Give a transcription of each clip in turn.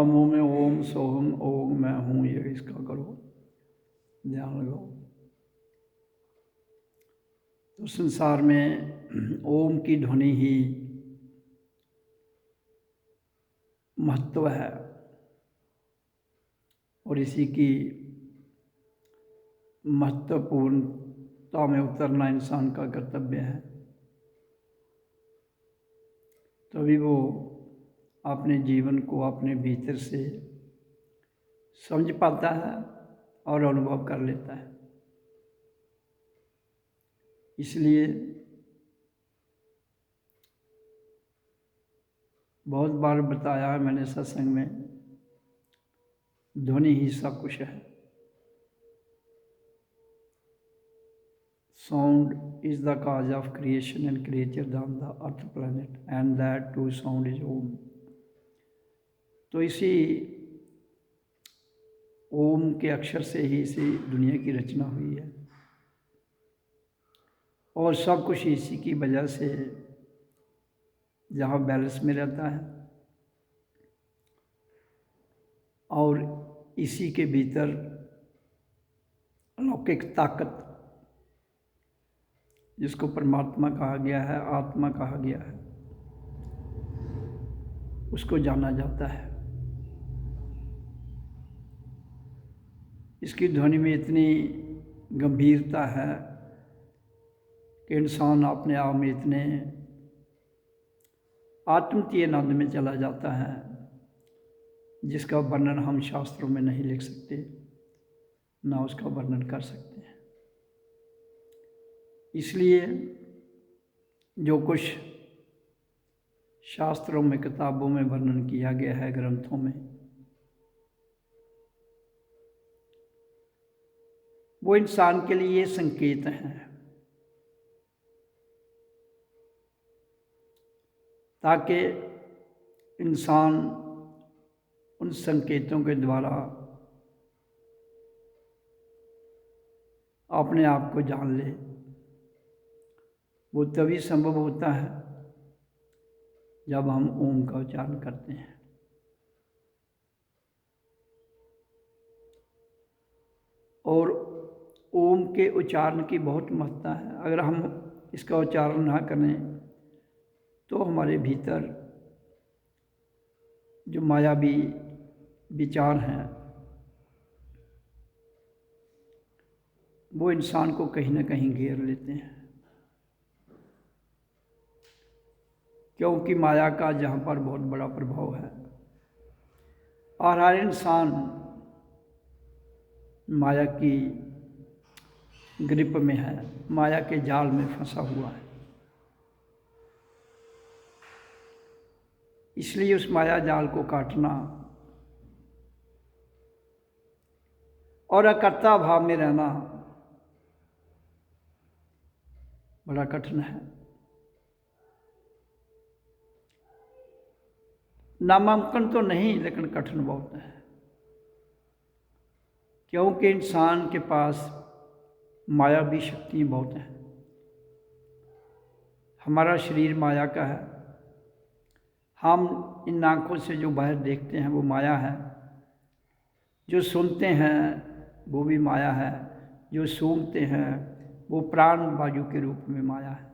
मुँह में ओम सोहम ओम मैं हूँ, ये इसका करो, ध्यान लगाओ। तो संसार में ओम की ध्वनि ही महत्व है और इसी की महत्वपूर्णता में उतरना इंसान का कर्तव्य है। तभी वो अपने जीवन को अपने भीतर से समझ पाता है और अनुभव कर लेता है। इसलिए बहुत बार बताया है मैंने सत्संग में, ध्वनि ही सब कुछ है। Sound is the cause of creation and creature on the earth planet, and that too sound is Om. तो इसी ओम के अक्षर से ही इसी दुनिया की रचना हुई है और सब कुछ इसी की वजह से जहाँ बैलेंस में रहता है और इसी के भीतर अलौकिक ताकत, जिसको परमात्मा कहा गया है, आत्मा कहा गया है, उसको जाना जाता है। इसकी ध्वनि में इतनी गंभीरता है कि इंसान अपने आप में इतने आत्मतीय आनंद में चला जाता है जिसका वर्णन हम शास्त्रों में नहीं लिख सकते, ना उसका वर्णन कर सकते हैं। इसलिए जो कुछ शास्त्रों में, किताबों में वर्णन किया गया है, ग्रंथों में, वो इंसान के लिए संकेत हैं, ताकि इंसान उन संकेतों के द्वारा अपने आप को जान ले। वो तभी संभव होता है जब हम ओम का उच्चारण करते हैं। और ओम के उच्चारण की बहुत महत्ता है। अगर हम इसका उच्चारण ना करें तो हमारे भीतर जो मायावी विचार हैं वो इंसान को कहीं ना कहीं घेर लेते हैं, क्योंकि माया का जहाँ पर बहुत बड़ा प्रभाव है और हर इंसान माया की ग्रिप में है, माया के जाल में फंसा हुआ है। इसलिए उस माया जाल को काटना और अकर्ता भाव में रहना बड़ा कठिन है। नामुमकिन तो नहीं, लेकिन कठिन बहुत है, क्योंकि इंसान के पास मायावी शक्ति बहुत है। हमारा शरीर माया का है, हम इन आँखों से जो बाहर देखते हैं वो माया है, जो सुनते हैं वो भी माया है, जो सूंघते हैं वो प्राण वायु के रूप में माया है,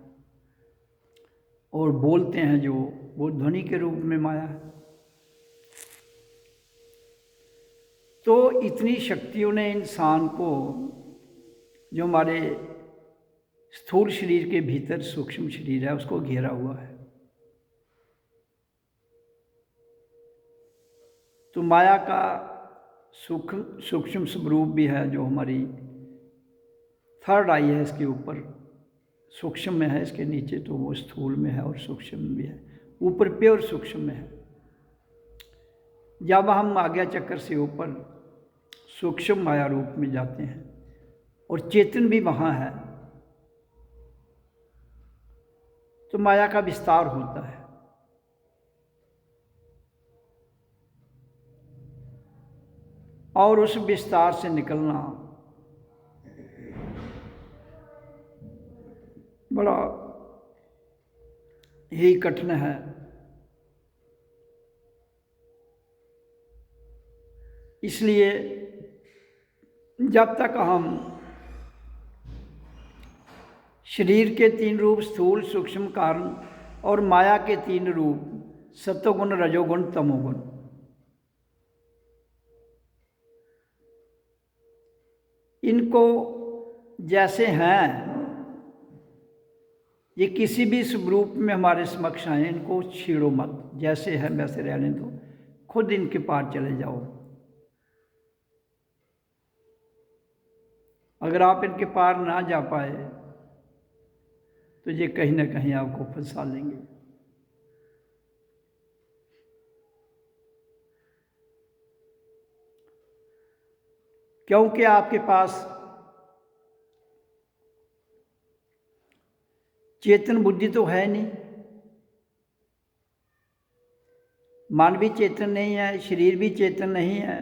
और बोलते हैं जो वो ध्वनि के रूप में माया है। तो इतनी शक्तियों ने इंसान को, जो हमारे स्थूल शरीर के भीतर सूक्ष्म शरीर है, उसको घेरा हुआ है। तो माया का सूक्ष्म स्वरूप भी है, जो हमारी थर्ड आई है इसके ऊपर, सूक्ष्म में है, इसके नीचे तो वो स्थूल में है और सूक्ष्म में भी है, ऊपर प्योर सूक्ष्म में है। जब हम आज्ञा चक्र से ऊपर सूक्ष्म माया रूप में जाते हैं और चेतन भी वहाँ है, तो माया का विस्तार होता है। और उस विस्तार से निकलना बड़ा ही कठिन है। इसलिए जब तक हम शरीर के 3 रूप स्थूल, सूक्ष्म, कारण और माया के 3 रूप सत्वगुण, रजोगुण, तमोगुण, इनको जैसे हैं, ये किसी भी स्वरूप में हमारे समक्ष आए, इनको छेड़ो मत, जैसे है वैसे रहने दो, खुद इनके पार चले जाओ। अगर आप इनके पार ना जा पाए तो ये कहीं ना कहीं आपको फंसा लेंगे। क्योंकि आपके पास चेतन बुद्धि तो है नहीं, मन भी चेतन नहीं है, शरीर भी चेतन नहीं है।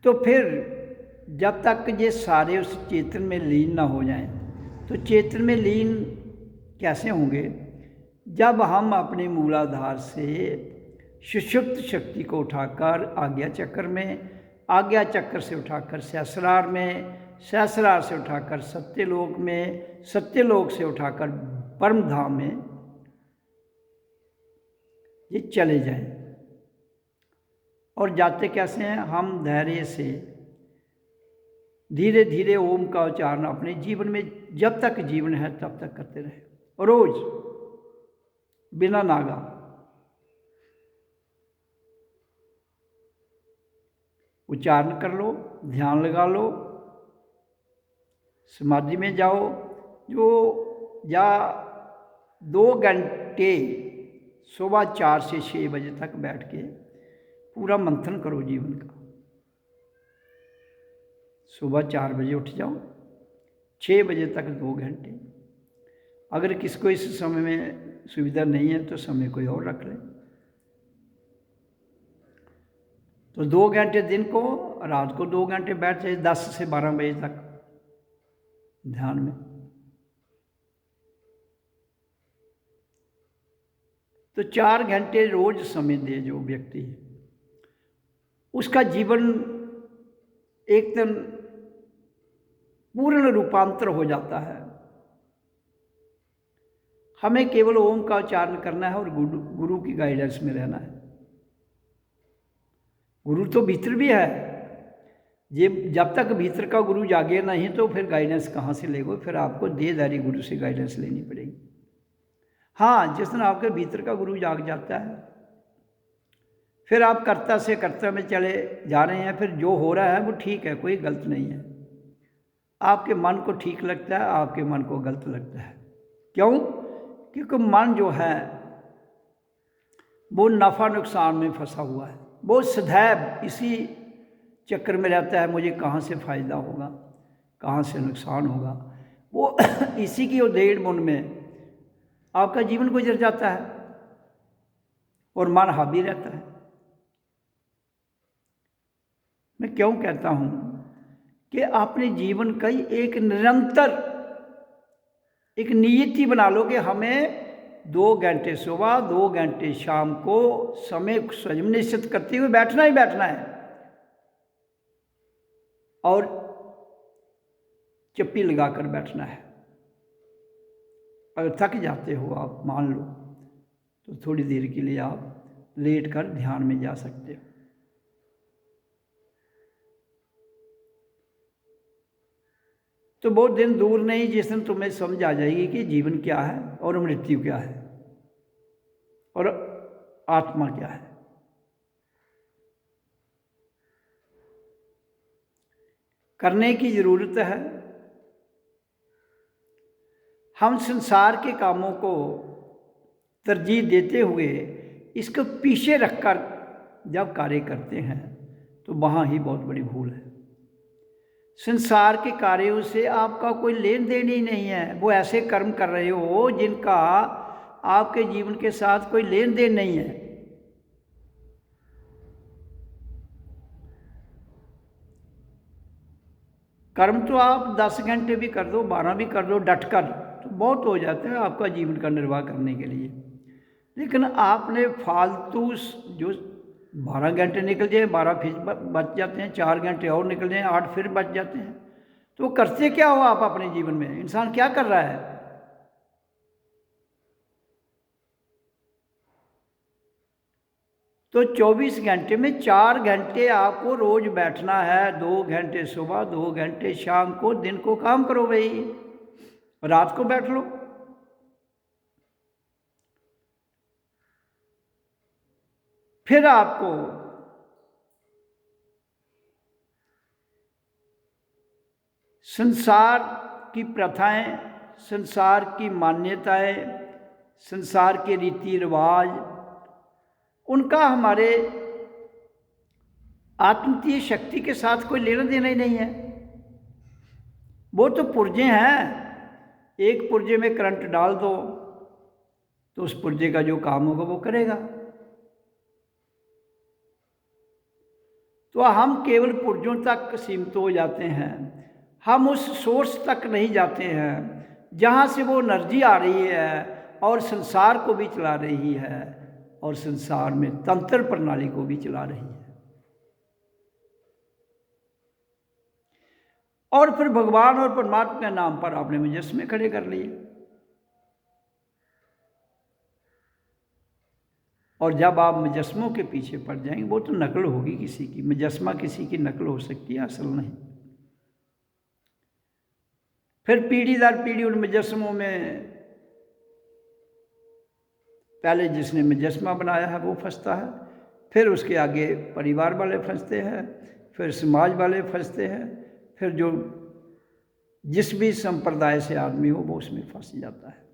तो फिर जब तक ये सारे उस चेतन में लीन ना हो जाएं, तो चेतन में लीन कैसे होंगे? जब हम अपने मूलाधार से सुषुप्त शक्ति को उठाकर आज्ञा चक्र में, आज्ञा चक्र से उठाकर सहस्रार में, सहस्रार से उठाकर सत्यलोक में, सत्यलोक से उठाकर परम धाम में ये चले जाएं। और जाते कैसे हैं? हम धैर्य से धीरे धीरे ओम का उच्चारण अपने जीवन में जब तक जीवन है तब तक करते रहे, रोज बिना नागा। उच्चारण कर लो, ध्यान लगा लो, समाधि में जाओ, जो या 2 घंटे सुबह 4 से 6 बजे तक बैठ के पूरा मंथन करो जीवन का। सुबह 4 बजे उठ जाओ, 6 बजे तक 2 घंटे। अगर किसी को इस समय में सुविधा नहीं है तो समय कोई और रख ले। तो 2 घंटे दिन को, रात को 2 घंटे बैठ जाए 10 से 12 बजे तक ध्यान में। तो 4 घंटे रोज समय दे जो व्यक्ति, उसका जीवन एकदम पूर्ण रूपांतर हो जाता है। हमें केवल ओम का उच्चारण करना है और गुरु की गाइडेंस में रहना है। गुरु तो भीतर भी है, ये जब तक भीतर का गुरु जागे नहीं तो फिर गाइडेंस कहाँ से लेगो, फिर आपको देहधारी गुरु से गाइडेंस लेनी पड़ेगी। हाँ, जिस दिन आपके भीतर का गुरु जाग जाता है फिर आप कर्ता से कर्ता में चले जा रहे हैं, फिर जो हो रहा है वो ठीक है, कोई गलत नहीं है। आपके मन को ठीक लगता है, आपके मन को गलत लगता है। क्यों? क्योंकि मन जो है वो नफ़ा नुकसान में फंसा हुआ है, वो सदैव इसी चक्कर में रहता है, मुझे कहाँ से फ़ायदा होगा, कहाँ से नुकसान होगा। वो इसी की उधेड़ बुन में आपका जीवन गुजर जाता है और मन हावी रहता है। मैं क्यों कहता हूँ कि अपने जीवन का ही एक निरंतर एक नियति बना लो कि हमें 2 घंटे सुबह 2 घंटे शाम को समय स्वयं निश्चित करते हुए बैठना ही बैठना है। और चप्पी लगाकर बैठना है। अगर थक जाते हो आप, मान लो, तो थोड़ी देर के लिए आप लेट कर ध्यान में जा सकते हो। तो बहुत दिन दूर नहीं जिस दिन तुम्हें समझ आ जाएगी कि जीवन क्या है और मृत्यु क्या है और आत्मा क्या है। करने की जरूरत है। हम संसार के कामों को तरजीह देते हुए इसको पीछे रखकर जब कार्य करते हैं तो वहाँ ही बहुत बड़ी भूल है। संसार के कार्यों से आपका कोई लेन देन ही नहीं है। वो ऐसे कर्म कर रहे हो जिनका आपके जीवन के साथ कोई लेन देन नहीं है। कर्म तो आप 10 घंटे भी कर दो, 12 भी कर दो डट कर, तो बहुत हो जाता है आपका जीवन का निर्वाह करने के लिए। लेकिन आपने फालतू जो 12 घंटे निकल जाए, 12 फिर बच जाते हैं, 4 घंटे और निकल जाए, 8 फिर बच जाते हैं, तो करते क्या हो आप अपने जीवन में? इंसान क्या कर रहा है? तो 24 घंटे में 4 घंटे आपको रोज बैठना है, 2 घंटे सुबह 2 घंटे शाम को। दिन को काम करो भाई, रात को बैठ लो। फिर आपको संसार की प्रथाएं, संसार की मान्यताएं, संसार के रीति रिवाज, उनका हमारे आत्मीय शक्ति के साथ कोई लेना देना ही नहीं है। वो तो पुर्जे हैं। एक पुर्जे में करंट डाल दो तो उस पुर्जे का जो काम होगा वो करेगा। तो हम केवल पुर्जों तक सीमित हो जाते हैं। हम उस सोर्स तक नहीं जाते हैं जहाँ से वो एनर्जी आ रही है और संसार को भी चला रही है और संसार में तंत्र प्रणाली को भी चला रही है। और फिर भगवान और परमात्मा के नाम पर आपने मुजस्मे खड़े कर लिए। और जब आप मुजस्मों के पीछे पड़ जाएंगे, वो तो नकल होगी किसी की, मुजस्मा किसी की नकल हो सकती है, असल नहीं। फिर पीढ़ी दर पीढ़ी उन मुजस्मों में पहले जिसने मुजस्मा बनाया है वो फंसता है, फिर उसके आगे परिवार वाले फंसते हैं, फिर समाज वाले फंसते हैं, फिर जो जिस भी संप्रदाय से आदमी हो वो उसमें फंस जाता है।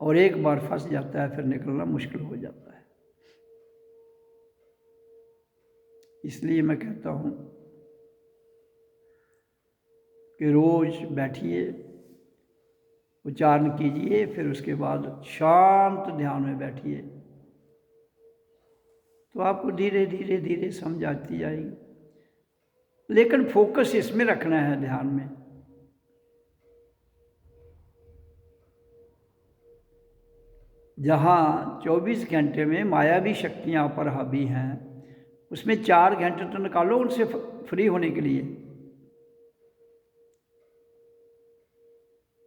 और एक बार फंस जाता है फिर निकलना मुश्किल हो जाता है। इसलिए मैं कहता हूँ कि रोज बैठिए, उच्चारण कीजिए, फिर उसके बाद शांत ध्यान में बैठिए, तो आपको धीरे धीरे धीरे समझ आती जाएगी। लेकिन फोकस इसमें रखना है ध्यान में। जहाँ 24 घंटे में मायावी शक्तियाँ पर हावी हैं, उसमें 4 घंटे तो निकालो उनसे फ्री होने के लिए।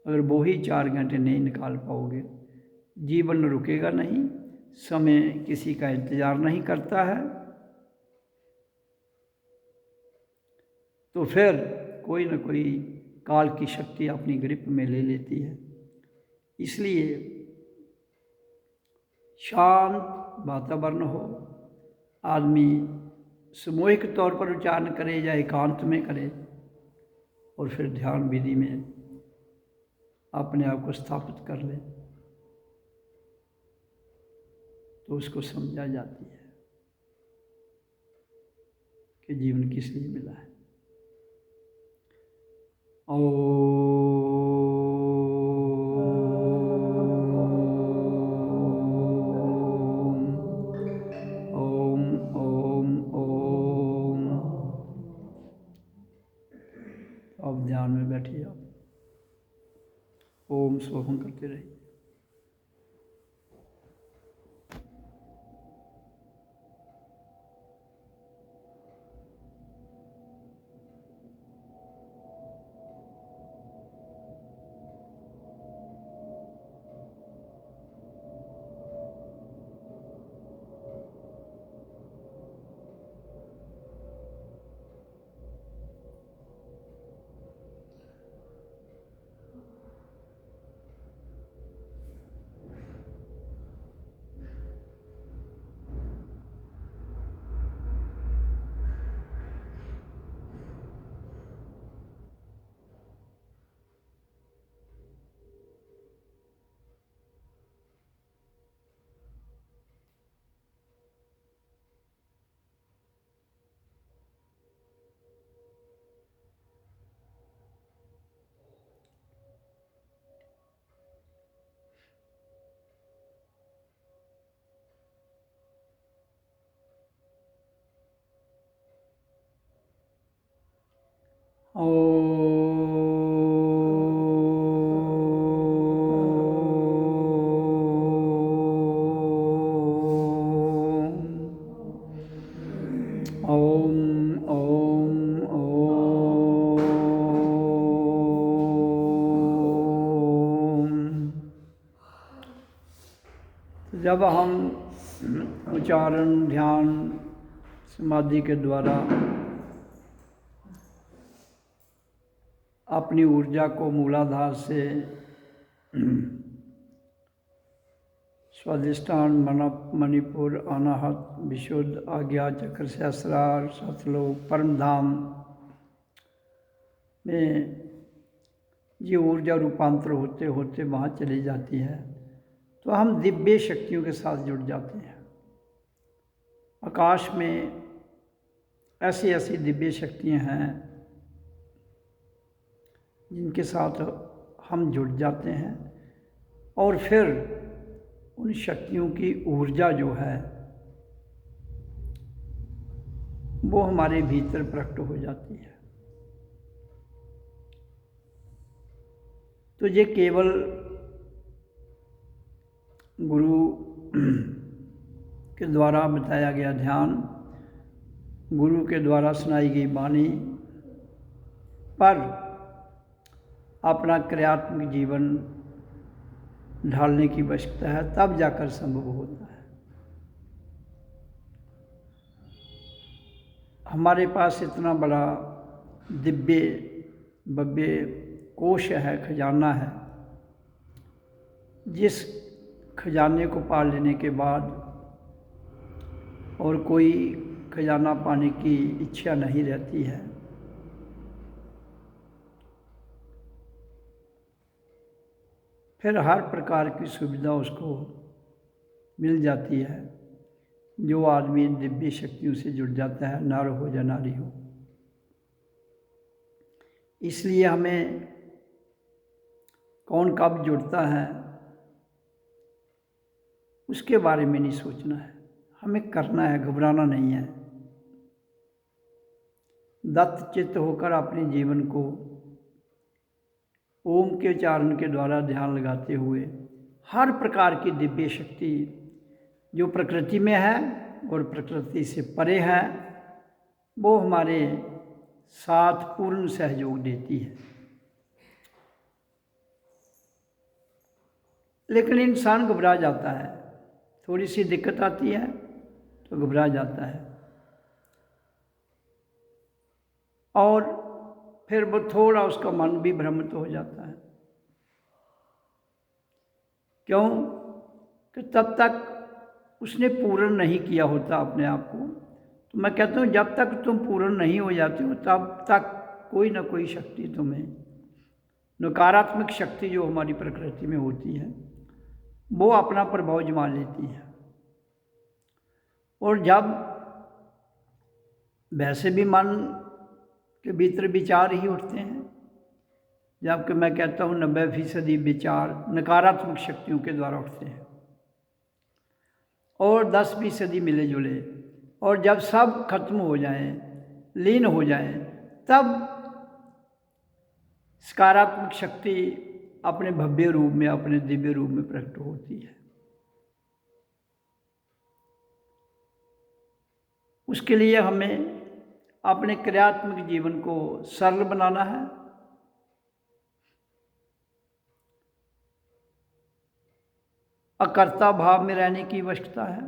अगर वो ही 4 घंटे नहीं निकाल पाओगे, जीवन रुकेगा नहीं, समय किसी का इंतज़ार नहीं करता है, तो फिर कोई न कोई काल की शक्ति अपनी ग्रिप में ले लेती है। इसलिए शांत वातावरण हो, आदमी सामूहिक तौर पर उच्चारण करे या एकांत में करे, और फिर ध्यान विधि में अपने आप को स्थापित कर ले, तो उसको समझा जाती है कि जीवन किस लिए मिला है। ओम ओम ओम। अब ध्यान में बैठिए, आप ओम सोहम करते रहिए। ओम ओम ओम। जब हम उच्चारण, ध्यान, समाधि के द्वारा अपनी ऊर्जा को मूलाधार से स्वाधिष्ठान, मणिपुर, अनाहत, विशुद्ध, आज्ञा चक्र, सहस्रार, सतलोक, परम धाम में ये ऊर्जा रूपांतर होते होते वहाँ चली जाती है, तो हम दिव्य शक्तियों के साथ जुड़ जाते हैं। आकाश में ऐसी ऐसी दिव्य शक्तियाँ हैं जिनके साथ हम जुड़ जाते हैं, और फिर उन शक्तियों की ऊर्जा जो है वो हमारे भीतर प्रकट हो जाती है। तो ये केवल गुरु के द्वारा बताया गया ध्यान, गुरु के द्वारा सुनाई गई वाणी पर अपना क्रियात्मक जीवन ढालने की आवश्यकता है, तब जाकर संभव होता है। हमारे पास इतना बड़ा दिव्य भव्य कोश है, खजाना है, जिस खजाने को पा लेने के बाद और कोई खजाना पाने की इच्छा नहीं रहती है। फिर हर प्रकार की सुविधा उसको मिल जाती है। जो आदमी दिव्य शक्तियों से जुड़ जाता है, नर हो या नारी हो। इसलिए हमें कौन कब जुड़ता है उसके बारे में नहीं सोचना है, हमें करना है, घबराना नहीं है। दत्त चित्त होकर अपने जीवन को ओम के उच्चारण के द्वारा ध्यान लगाते हुए हर प्रकार की दिव्य शक्ति जो प्रकृति में है और प्रकृति से परे है, वो हमारे साथ पूर्ण सहयोग देती है। लेकिन इंसान घबरा जाता है, थोड़ी सी दिक्कत आती है तो घबरा जाता है, और फिर वो थोड़ा उसका मन भी भ्रमित हो जाता है। क्यों? कि तब तक उसने पूर्ण नहीं किया होता अपने आप को। तो मैं कहता हूँ जब तक तुम पूर्ण नहीं हो जाते हो तब तक कोई ना कोई शक्ति तुम्हें, नकारात्मक शक्ति जो हमारी प्रकृति में होती है, वो अपना प्रभाव जमा लेती है। और जब वैसे भी मन के भीतर विचार ही उठते हैं, जबकि मैं कहता हूँ 90% विचार नकारात्मक शक्तियों के द्वारा उठते हैं और 10% मिले जुले, और जब सब खत्म हो जाए, लीन हो जाए, तब सकारात्मक शक्ति अपने भव्य रूप में, अपने दिव्य रूप में प्रकट होती है। उसके लिए हमें अपने क्रियात्मक जीवन को सरल बनाना है, अकर्ता भाव में रहने की आवश्यकता है।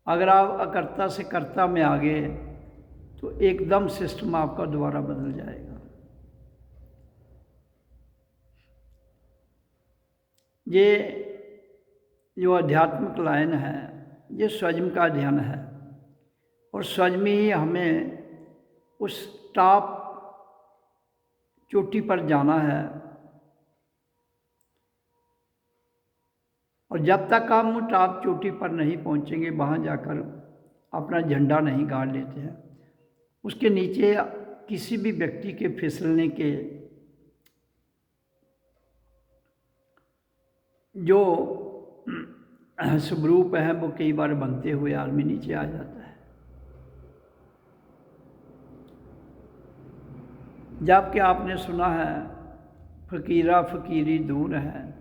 अगर आप अकर्ता से कर्ता में आ गए तो एकदम सिस्टम आपका दोबारा बदल जाएगा। ये जो आध्यात्मिक लाइन है, ये स्वयं का ध्यान है, और स्वयं में ही हमें उस टॉप चोटी पर जाना है। और जब तक हम टॉप चोटी पर नहीं पहुंचेंगे, वहाँ जाकर अपना झंडा नहीं गाड़ लेते हैं, उसके नीचे किसी भी व्यक्ति के फिसलने के जो स्वरूप हैं वो कई बार बनते हुए आदमी नीचे आ जाता है। जबकि आपने सुना है फकीरा फकीरी दूर है,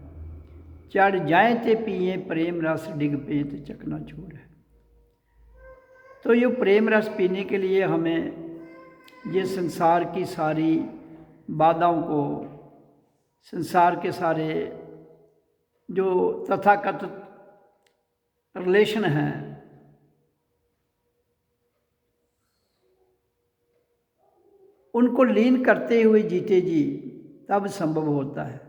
चढ़ जाए ते पिए प्रेम रस डिग पे तो चकनाचूर है। तो ये प्रेम रस पीने के लिए हमें ये संसार की सारी बाधाओं को, संसार के सारे जो तथाकथित रिलेशन हैं, उनको लीन करते हुए जीते जी तब संभव होता है।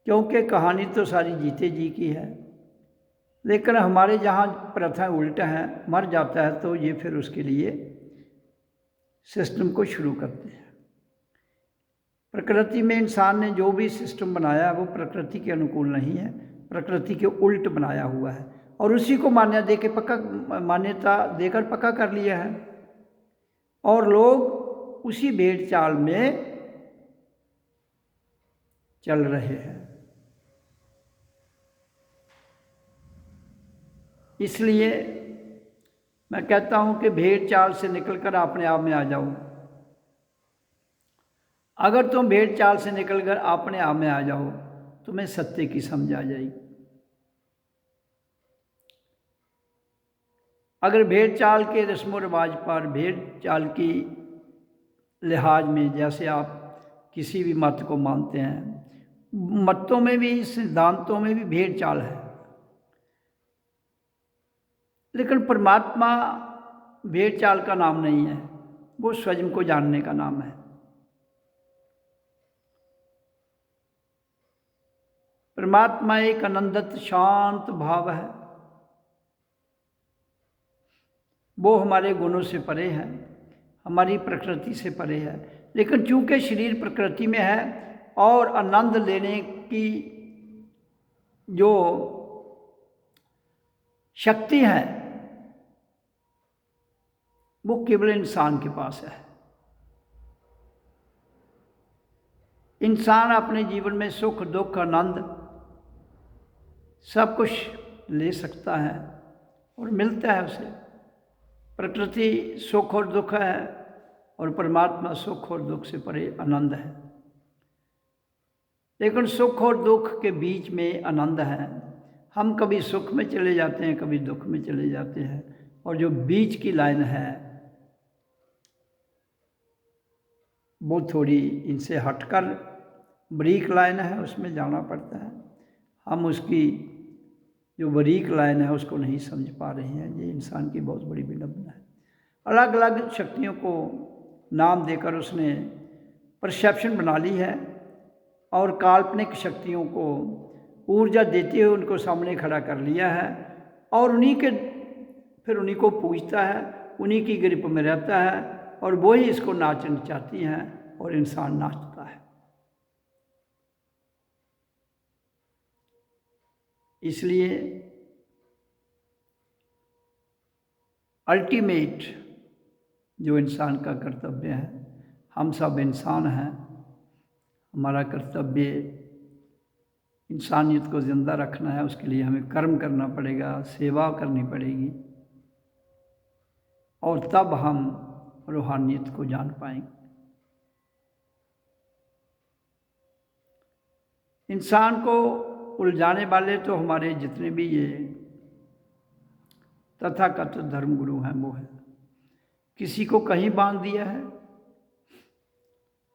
क्योंकि कहानी तो सारी जीते जी की है, लेकिन हमारे जहाँ प्रथा उल्टा है, मर जाता है तो ये फिर उसके लिए सिस्टम को शुरू करते हैं। प्रकृति में इंसान ने जो भी सिस्टम बनाया है वो प्रकृति के अनुकूल नहीं है, प्रकृति के उल्ट बनाया हुआ है, और उसी को मान्यता देकर पक्का कर लिया है, और लोग उसी भेड़ चाल में चल रहे हैं। इसलिए मैं कहता हूं कि भेड़ चाल से निकलकर अपने आप में आ जाओ। अगर तुम भेड़ चाल से निकलकर अपने आप में आ जाओ, तुम्हें सत्य की समझ आ जाएगी। अगर भेड़ चाल के रस्मो रिवाज पर, भेड़ चाल की लिहाज में, जैसे आप किसी भी मत को मानते हैं, मतों में भी, सिद्धांतों में भी भेड़ चाल है, लेकिन परमात्मा भेड़ चाल का नाम नहीं है, वो स्वयं को जानने का नाम है। परमात्मा एक आनंदित शांत भाव है, वो हमारे गुणों से परे है, हमारी प्रकृति से परे है, लेकिन चूंकि शरीर प्रकृति में है और आनंद लेने की जो शक्ति है वो केवल इंसान के पास है। इंसान अपने जीवन में सुख दुख आनंद सब कुछ ले सकता है और मिलता है उसे। प्रकृति सुख और दुख है और परमात्मा सुख और दुख से परे आनंद है, लेकिन सुख और दुख के बीच में आनंद है। हम कभी सुख में चले जाते हैं, कभी दुख में चले जाते हैं, और जो बीच की लाइन है वो थोड़ी इनसे हटकर बारीक लाइन है उसमें जाना पड़ता है। हम उसकी जो बारीक लाइन है उसको नहीं समझ पा रहे हैं। ये इंसान की बहुत बड़ी विडंबना है। अलग अलग शक्तियों को नाम देकर उसने परसेप्शन बना ली है और काल्पनिक शक्तियों को ऊर्जा देते हुए उनको सामने खड़ा कर लिया है और फिर उन्हीं को पूजता है, उन्हीं की ग्रिप में रहता है और वो ही इसको नाचना चाहती हैं और इंसान नाचता है। इसलिए अल्टीमेट जो इंसान का कर्तव्य है, हम सब इंसान हैं, हमारा कर्तव्य इंसानियत को ज़िंदा रखना है। उसके लिए हमें कर्म करना पड़ेगा, सेवा करनी पड़ेगी और तब हम रूहानियत को जान पाएंगे। इंसान को उलझाने वाले तो हमारे जितने भी ये तथाकथित धर्मगुरु हैं वो हैं। किसी को कहीं बांध दिया है,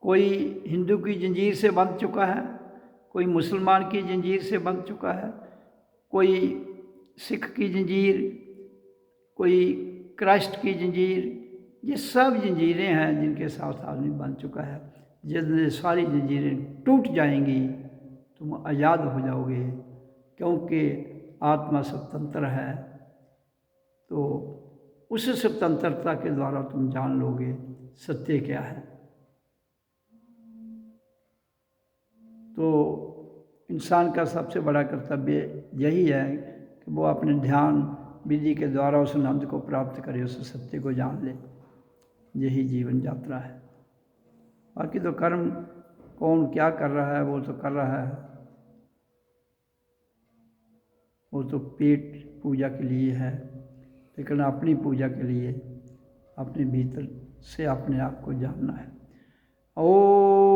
कोई हिंदू की जंजीर से बंध चुका है, कोई मुसलमान की जंजीर से बंध चुका है, कोई सिख की जंजीर, कोई क्राइस्ट की जंजीर। ये सब जंजीरें हैं जिनके साथ आदमी बंध चुका है। जब सारी जंजीरें टूट जाएंगी तुम आज़ाद हो जाओगे, क्योंकि आत्मा स्वतंत्र है। तो उस स्वतंत्रता के द्वारा तुम जान लोगे सत्य क्या है। तो इंसान का सबसे बड़ा कर्तव्य यही है कि वो अपने ध्यान विधि के द्वारा उस आनंद को प्राप्त करे, उस सत्य को जान ले। यही जीवन यात्रा है। बाकी तो कर्म कौन क्या कर रहा है वो तो कर रहा है, वो तो पेट पूजा के लिए है, लेकिन अपनी पूजा के लिए अपने भीतर से अपने आप को जानना है। ओम